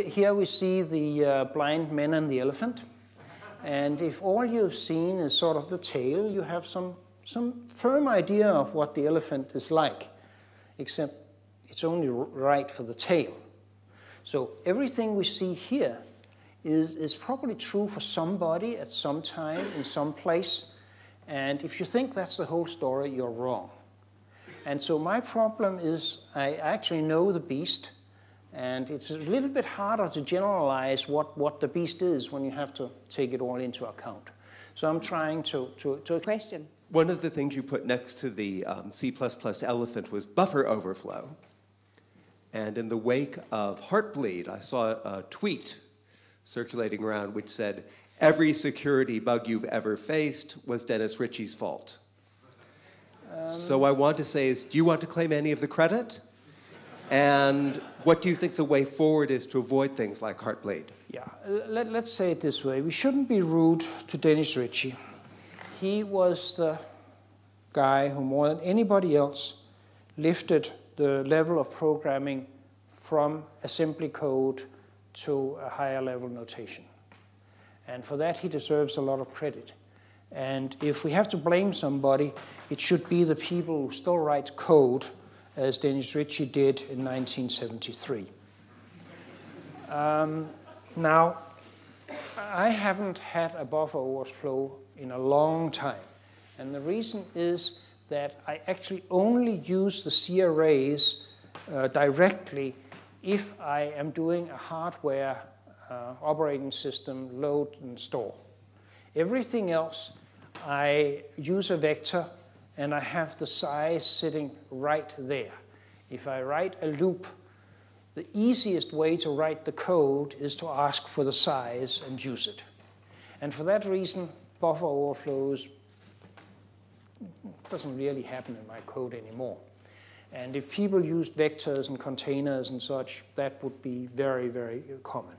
Here we see the blind men and the elephant. And if all you've seen is sort of the tail, you have some firm idea of what the elephant is like, except it's only right for the tail. So everything we see here is probably true for somebody at some time in some place. And if you think that's the whole story, you're wrong. And so my problem is I actually know the beast, and it's a little bit harder to generalize what the beast is when you have to take it all into account. So I'm trying to Question. One of the things you put next to the C++ elephant was buffer overflow. And in the wake of Heartbleed, I saw a tweet circulating around which said, "Every security bug you've ever faced was Dennis Ritchie's fault." So I want to say is, do you want to claim any of the credit? And what do you think the way forward is to avoid things like Heartbleed? Yeah, let's say it this way. We shouldn't be rude to Dennis Ritchie. He was the guy who, more than anybody else, lifted the level of programming from assembly code to a higher level notation. And for that, he deserves a lot of credit. And if we have to blame somebody, it should be the people who still write code, as Dennis Ritchie did in 1973. Now, I haven't had a buffer overflow in a long time. And the reason is that I actually only use the C arrays directly if I am doing a hardware operating system load and store. Everything else, I use a vector and I have the size sitting right there. If I write a loop, the easiest way to write the code is to ask for the size and use it. And for that reason, buffer overflows doesn't really happen in my code anymore. And if people used vectors and containers and such, that would be very, very common.